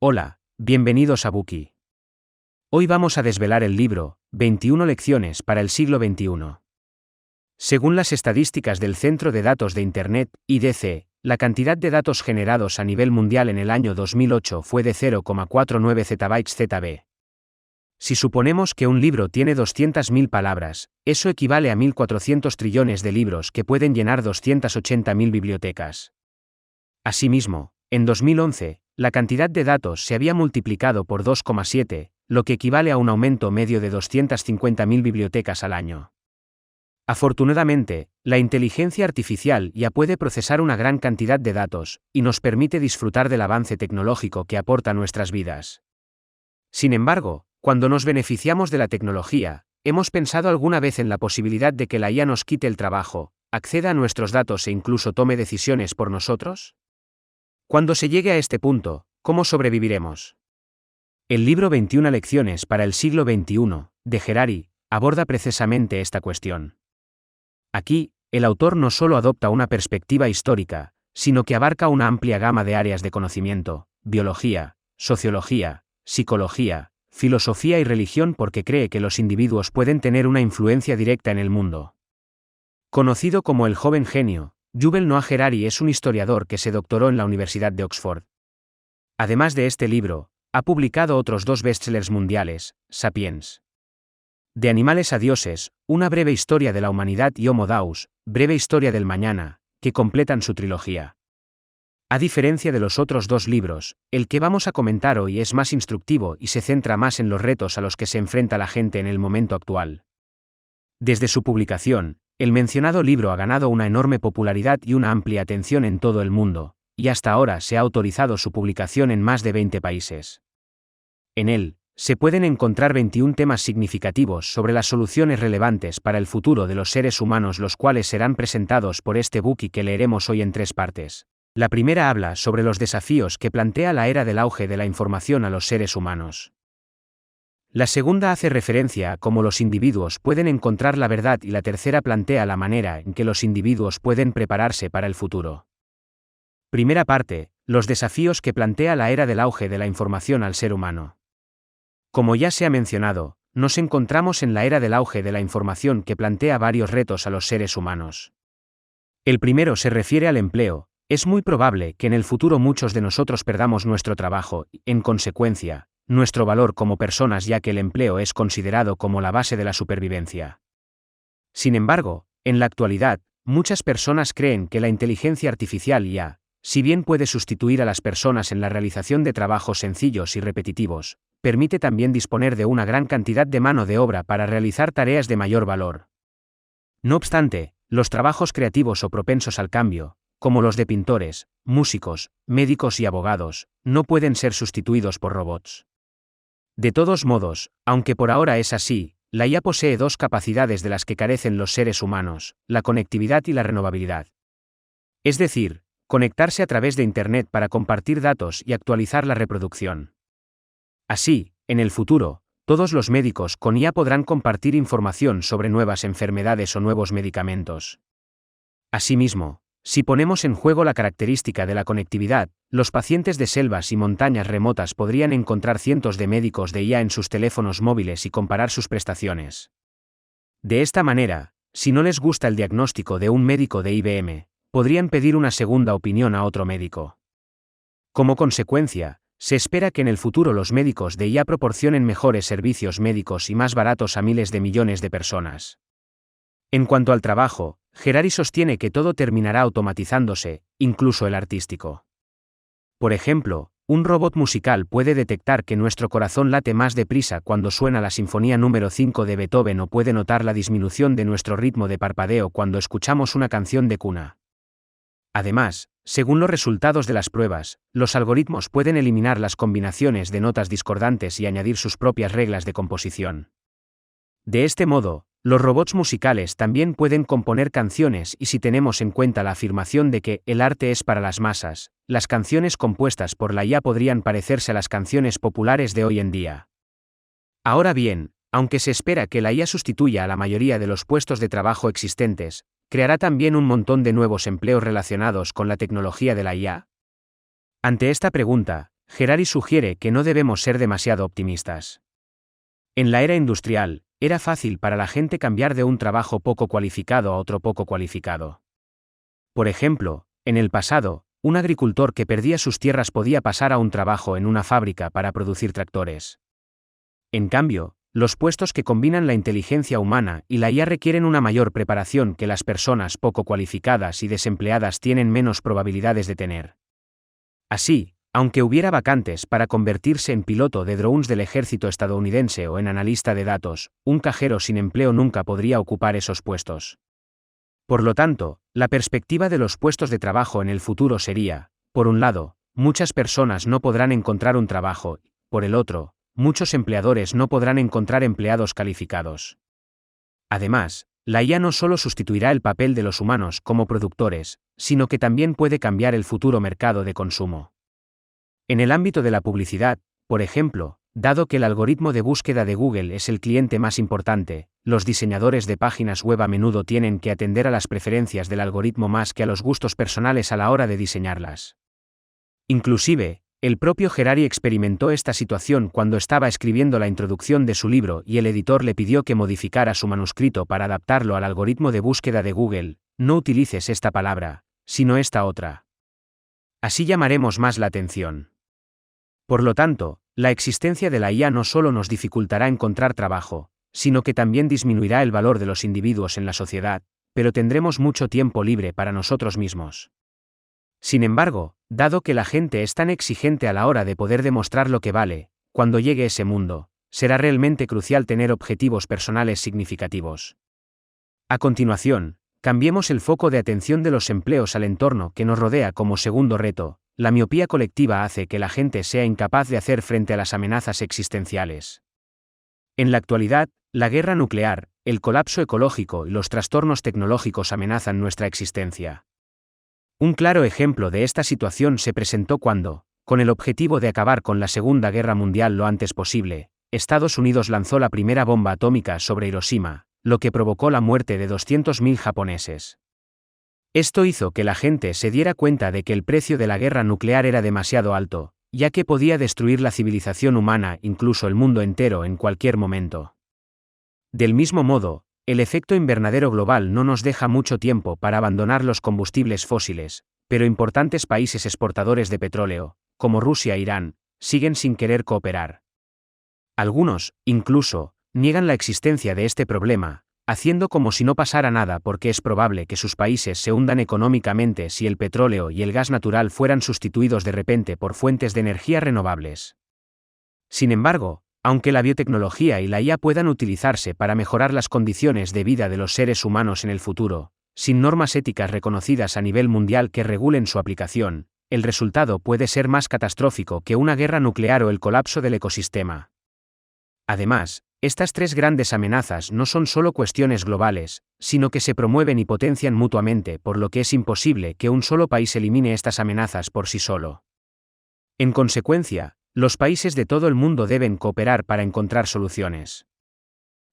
Hola, bienvenidos a Bookey. Hoy vamos a desvelar el libro, 21 lecciones para el siglo XXI. Según las estadísticas del Centro de Datos de Internet, IDC, la cantidad de datos generados a nivel mundial en el año 2008 fue de 0,49 zettabytes ZB. Si suponemos que un libro tiene 200.000 palabras, eso equivale a 1.400 trillones de libros que pueden llenar 280.000 bibliotecas. Asimismo, en 2011, la cantidad de datos se había multiplicado por 2,7, lo que equivale a un aumento medio de 250.000 bibliotecas al año. Afortunadamente, la inteligencia artificial ya puede procesar una gran cantidad de datos, y nos permite disfrutar del avance tecnológico que aporta a nuestras vidas. Sin embargo, cuando nos beneficiamos de la tecnología, ¿hemos pensado alguna vez en la posibilidad de que la IA nos quite el trabajo, acceda a nuestros datos e incluso tome decisiones por nosotros? Cuando se llegue a este punto, ¿cómo sobreviviremos? El libro 21 lecciones para el siglo XXI, de Harari, aborda precisamente esta cuestión. Aquí, el autor no solo adopta una perspectiva histórica, sino que abarca una amplia gama de áreas de conocimiento, biología, sociología, psicología, filosofía y religión porque cree que los individuos pueden tener una influencia directa en el mundo. Conocido como el joven genio, Yuval Noah Harari es un historiador que se doctoró en la Universidad de Oxford. Además de este libro, ha publicado otros 2 bestsellers mundiales, Sapiens. De animales a dioses, una breve historia de la humanidad y Homo Deus, breve historia del mañana, que completan su trilogía. A diferencia de los otros 2 libros, el que vamos a comentar hoy es más instructivo y se centra más en los retos a los que se enfrenta la gente en el momento actual. Desde su publicación, el mencionado libro ha ganado una enorme popularidad y una amplia atención en todo el mundo, y hasta ahora se ha autorizado su publicación en más de 20 países. En él, se pueden encontrar 21 temas significativos sobre las soluciones relevantes para el futuro de los seres humanos, los cuales serán presentados por este book y que leeremos hoy en 3 partes. La primera habla sobre los desafíos que plantea la era del auge de la información a los seres humanos. La segunda hace referencia a cómo los individuos pueden encontrar la verdad y la tercera plantea la manera en que los individuos pueden prepararse para el futuro. Primera parte, los desafíos que plantea la era del auge de la información al ser humano. Como ya se ha mencionado, nos encontramos en la era del auge de la información que plantea varios retos a los seres humanos. El primero se refiere al empleo. Es muy probable que en el futuro muchos de nosotros perdamos nuestro trabajo y, en consecuencia, nuestro valor como personas, ya que el empleo es considerado como la base de la supervivencia. Sin embargo, en la actualidad, muchas personas creen que la inteligencia artificial ya, si bien puede sustituir a las personas en la realización de trabajos sencillos y repetitivos, permite también disponer de una gran cantidad de mano de obra para realizar tareas de mayor valor. No obstante, los trabajos creativos o propensos al cambio, como los de pintores, músicos, médicos y abogados, no pueden ser sustituidos por robots. De todos modos, aunque por ahora es así, la IA posee 2 capacidades de las que carecen los seres humanos, la conectividad y la renovabilidad. Es decir, conectarse a través de Internet para compartir datos y actualizar la reproducción. Así, en el futuro, todos los médicos con IA podrán compartir información sobre nuevas enfermedades o nuevos medicamentos. Asimismo, si ponemos en juego la característica de la conectividad, los pacientes de selvas y montañas remotas podrían encontrar cientos de médicos de IA en sus teléfonos móviles y comparar sus prestaciones. De esta manera, si no les gusta el diagnóstico de un médico de IBM, podrían pedir una segunda opinión a otro médico. Como consecuencia, se espera que en el futuro los médicos de IA proporcionen mejores servicios médicos y más baratos a miles de millones de personas. En cuanto al trabajo, Harari sostiene que todo terminará automatizándose, incluso el artístico. Por ejemplo, un robot musical puede detectar que nuestro corazón late más deprisa cuando suena la Sinfonía número 5 de Beethoven o puede notar la disminución de nuestro ritmo de parpadeo cuando escuchamos una canción de cuna. Además, según los resultados de las pruebas, los algoritmos pueden eliminar las combinaciones de notas discordantes y añadir sus propias reglas de composición. De este modo, los robots musicales también pueden componer canciones y si tenemos en cuenta la afirmación de que el arte es para las masas, las canciones compuestas por la IA podrían parecerse a las canciones populares de hoy en día. Ahora bien, aunque se espera que la IA sustituya a la mayoría de los puestos de trabajo existentes, ¿creará también un montón de nuevos empleos relacionados con la tecnología de la IA? Ante esta pregunta, Harari sugiere que no debemos ser demasiado optimistas. En la era industrial, era fácil para la gente cambiar de un trabajo poco cualificado a otro poco cualificado. Por ejemplo, en el pasado, un agricultor que perdía sus tierras podía pasar a un trabajo en una fábrica para producir tractores. En cambio, los puestos que combinan la inteligencia humana y la IA requieren una mayor preparación que las personas poco cualificadas y desempleadas tienen menos probabilidades de tener. Así, aunque hubiera vacantes para convertirse en piloto de drones del ejército estadounidense o en analista de datos, un cajero sin empleo nunca podría ocupar esos puestos. Por lo tanto, la perspectiva de los puestos de trabajo en el futuro sería, por un lado, muchas personas no podrán encontrar un trabajo, y, por el otro, muchos empleadores no podrán encontrar empleados calificados. Además, la IA no solo sustituirá el papel de los humanos como productores, sino que también puede cambiar el futuro mercado de consumo. En el ámbito de la publicidad, por ejemplo, dado que el algoritmo de búsqueda de Google es el cliente más importante, los diseñadores de páginas web a menudo tienen que atender a las preferencias del algoritmo más que a los gustos personales a la hora de diseñarlas. Inclusive, el propio Harari experimentó esta situación cuando estaba escribiendo la introducción de su libro y el editor le pidió que modificara su manuscrito para adaptarlo al algoritmo de búsqueda de Google. No utilices esta palabra, sino esta otra. Así llamaremos más la atención. Por lo tanto, la existencia de la IA no solo nos dificultará encontrar trabajo, sino que también disminuirá el valor de los individuos en la sociedad, pero tendremos mucho tiempo libre para nosotros mismos. Sin embargo, dado que la gente es tan exigente a la hora de poder demostrar lo que vale, cuando llegue ese mundo, será realmente crucial tener objetivos personales significativos. A continuación, cambiemos el foco de atención de los empleos al entorno que nos rodea como segundo reto. La miopía colectiva hace que la gente sea incapaz de hacer frente a las amenazas existenciales. En la actualidad, la guerra nuclear, el colapso ecológico y los trastornos tecnológicos amenazan nuestra existencia. Un claro ejemplo de esta situación se presentó cuando, con el objetivo de acabar con la Segunda Guerra Mundial lo antes posible, Estados Unidos lanzó la primera bomba atómica sobre Hiroshima, lo que provocó la muerte de 200.000 japoneses. Esto hizo que la gente se diera cuenta de que el precio de la guerra nuclear era demasiado alto, ya que podía destruir la civilización humana, incluso el mundo entero, en cualquier momento. Del mismo modo, el efecto invernadero global no nos deja mucho tiempo para abandonar los combustibles fósiles, pero importantes países exportadores de petróleo, como Rusia e Irán, siguen sin querer cooperar. Algunos, incluso, niegan la existencia de este problema, haciendo como si no pasara nada porque es probable que sus países se hundan económicamente si el petróleo y el gas natural fueran sustituidos de repente por fuentes de energía renovables. Sin embargo, aunque la biotecnología y la IA puedan utilizarse para mejorar las condiciones de vida de los seres humanos en el futuro, sin normas éticas reconocidas a nivel mundial que regulen su aplicación, el resultado puede ser más catastrófico que una guerra nuclear o el colapso del ecosistema. Además, estas tres grandes amenazas no son solo cuestiones globales, sino que se promueven y potencian mutuamente, por lo que es imposible que un solo país elimine estas amenazas por sí solo. En consecuencia, los países de todo el mundo deben cooperar para encontrar soluciones.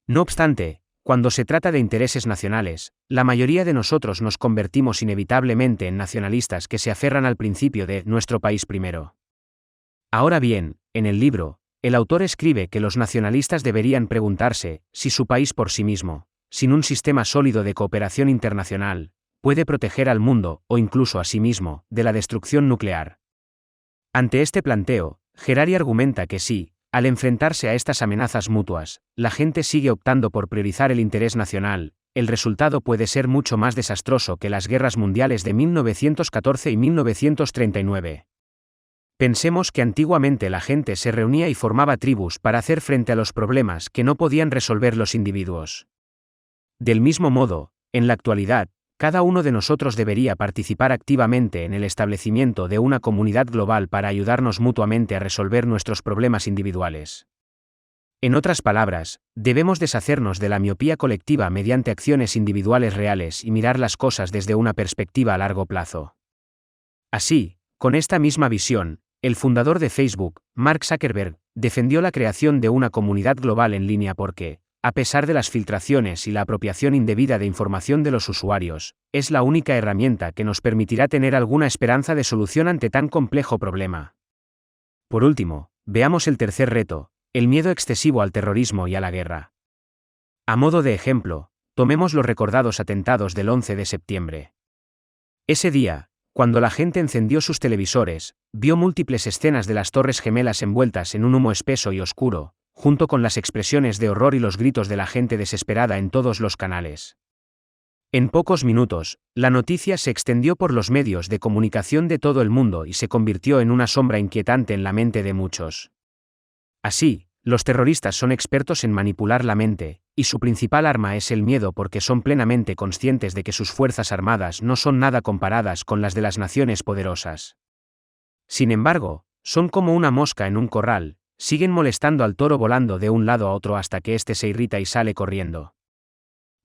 No obstante, cuando se trata de intereses nacionales, la mayoría de nosotros nos convertimos inevitablemente en nacionalistas que se aferran al principio de nuestro país primero. Ahora bien, en el libro, el autor escribe que los nacionalistas deberían preguntarse si su país por sí mismo, sin un sistema sólido de cooperación internacional, puede proteger al mundo, o incluso a sí mismo, de la destrucción nuclear. Ante este planteo, Harari argumenta que sí, al enfrentarse a estas amenazas mutuas, la gente sigue optando por priorizar el interés nacional, el resultado puede ser mucho más desastroso que las guerras mundiales de 1914 y 1939. Pensemos que antiguamente la gente se reunía y formaba tribus para hacer frente a los problemas que no podían resolver los individuos. Del mismo modo, en la actualidad, cada uno de nosotros debería participar activamente en el establecimiento de una comunidad global para ayudarnos mutuamente a resolver nuestros problemas individuales. En otras palabras, debemos deshacernos de la miopía colectiva mediante acciones individuales reales y mirar las cosas desde una perspectiva a largo plazo. Así, con esta misma visión, el fundador de Facebook, Mark Zuckerberg, defendió la creación de una comunidad global en línea porque, a pesar de las filtraciones y la apropiación indebida de información de los usuarios, es la única herramienta que nos permitirá tener alguna esperanza de solución ante tan complejo problema. Por último, veamos el tercer reto, el miedo excesivo al terrorismo y a la guerra. A modo de ejemplo, tomemos los recordados atentados del 11 de septiembre. Ese día, cuando la gente encendió sus televisores, vio múltiples escenas de las Torres Gemelas envueltas en un humo espeso y oscuro, junto con las expresiones de horror y los gritos de la gente desesperada en todos los canales. En pocos minutos, la noticia se extendió por los medios de comunicación de todo el mundo y se convirtió en una sombra inquietante en la mente de muchos. Así, los terroristas son expertos en manipular la mente, y su principal arma es el miedo porque son plenamente conscientes de que sus fuerzas armadas no son nada comparadas con las de las naciones poderosas. Sin embargo, son como una mosca en un corral, siguen molestando al toro volando de un lado a otro hasta que éste se irrita y sale corriendo.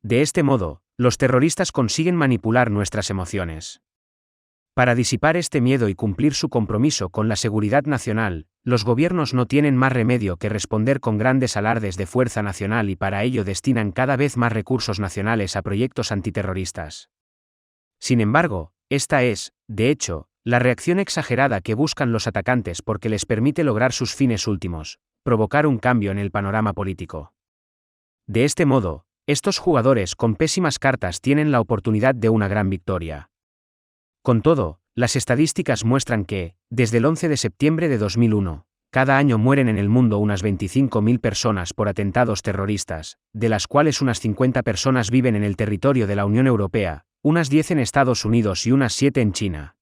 De este modo, los terroristas consiguen manipular nuestras emociones. Para disipar este miedo y cumplir su compromiso con la seguridad nacional, los gobiernos no tienen más remedio que responder con grandes alardes de fuerza nacional y para ello destinan cada vez más recursos nacionales a proyectos antiterroristas. Sin embargo, esta es, de hecho, la reacción exagerada que buscan los atacantes porque les permite lograr sus fines últimos, provocar un cambio en el panorama político. De este modo, estos jugadores con pésimas cartas tienen la oportunidad de una gran victoria. Con todo, las estadísticas muestran que, desde el 11 de septiembre de 2001, cada año mueren en el mundo unas 25.000 personas por atentados terroristas, de las cuales unas 50 personas viven en el territorio de la Unión Europea, unas 10 en Estados Unidos y unas 7 en China.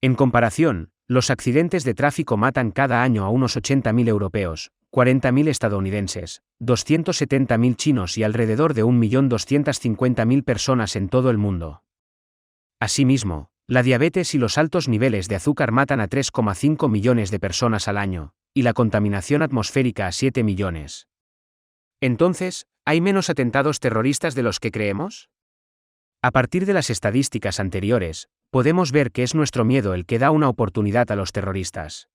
En comparación, los accidentes de tráfico matan cada año a unos 80.000 europeos, 40.000 estadounidenses, 270.000 chinos y alrededor de 1.250.000 personas en todo el mundo. Asimismo, la diabetes y los altos niveles de azúcar matan a 3,5 millones de personas al año, y la contaminación atmosférica a 7 millones. Entonces, ¿hay menos atentados terroristas de los que creemos? A partir de las estadísticas anteriores, podemos ver que es nuestro miedo el que da una oportunidad a los terroristas.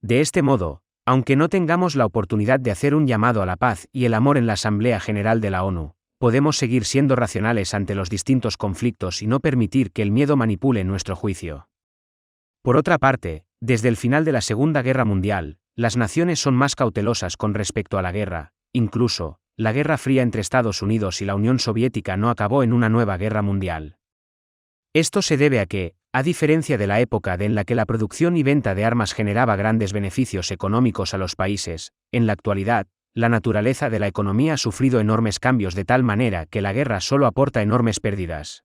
De este modo, aunque no tengamos la oportunidad de hacer un llamado a la paz y el amor en la Asamblea General de la ONU, podemos seguir siendo racionales ante los distintos conflictos y no permitir que el miedo manipule nuestro juicio. Por otra parte, desde el final de la Segunda Guerra Mundial, las naciones son más cautelosas con respecto a la guerra, incluso, la Guerra Fría entre Estados Unidos y la Unión Soviética no acabó en una nueva guerra mundial. Esto se debe a que, a diferencia de la época en la que la producción y venta de armas generaba grandes beneficios económicos a los países, en la actualidad, la naturaleza de la economía ha sufrido enormes cambios de tal manera que la guerra solo aporta enormes pérdidas.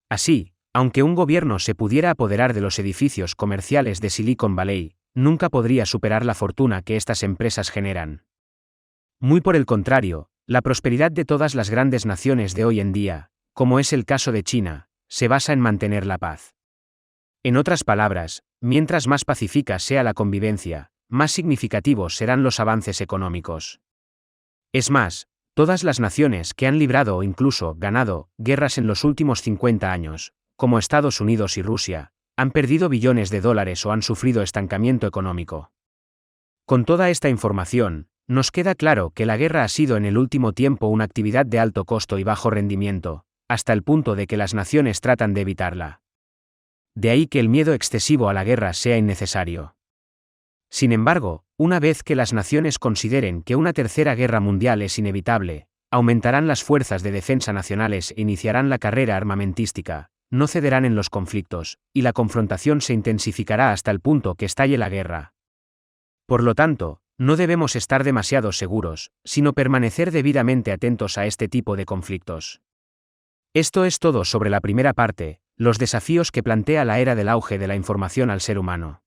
Así, aunque un gobierno se pudiera apoderar de los edificios comerciales de Silicon Valley, nunca podría superar la fortuna que estas empresas generan. Muy por el contrario, la prosperidad de todas las grandes naciones de hoy en día, como es el caso de China, se basa en mantener la paz. En otras palabras, mientras más pacífica sea la convivencia, más significativos serán los avances económicos. Es más, todas las naciones que han librado o incluso ganado guerras en los últimos 50 años, como Estados Unidos y Rusia, han perdido billones de dólares o han sufrido estancamiento económico. Con toda esta información, nos queda claro que la guerra ha sido en el último tiempo una actividad de alto costo y bajo rendimiento, hasta el punto de que las naciones tratan de evitarla. De ahí que el miedo excesivo a la guerra sea innecesario. Sin embargo, una vez que las naciones consideren que una tercera guerra mundial es inevitable, aumentarán las fuerzas de defensa nacionales e iniciarán la carrera armamentística, no cederán en los conflictos, y la confrontación se intensificará hasta el punto que estalle la guerra. Por lo tanto, no debemos estar demasiado seguros, sino permanecer debidamente atentos a este tipo de conflictos. Esto es todo sobre la primera parte, los desafíos que plantea la era del auge de la información al ser humano.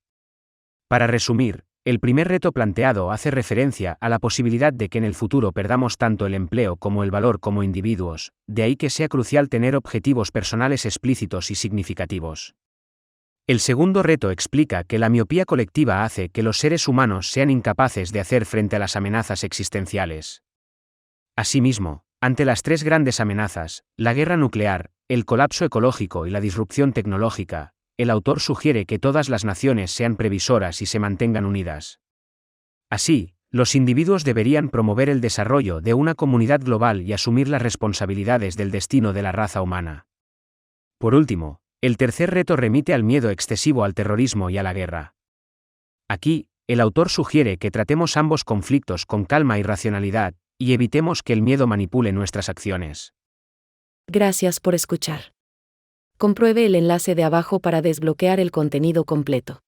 Para resumir, el primer reto planteado hace referencia a la posibilidad de que en el futuro perdamos tanto el empleo como el valor como individuos, de ahí que sea crucial tener objetivos personales explícitos y significativos. El segundo reto explica que la miopía colectiva hace que los seres humanos sean incapaces de hacer frente a las amenazas existenciales. Asimismo, ante las tres grandes amenazas, la guerra nuclear, el colapso ecológico y la disrupción tecnológica, el autor sugiere que todas las naciones sean previsoras y se mantengan unidas. Así, los individuos deberían promover el desarrollo de una comunidad global y asumir las responsabilidades del destino de la raza humana. Por último, el tercer reto remite al miedo excesivo al terrorismo y a la guerra. Aquí, el autor sugiere que tratemos ambos conflictos con calma y racionalidad, y evitemos que el miedo manipule nuestras acciones. Gracias por escuchar. Compruebe el enlace de abajo para desbloquear el contenido completo.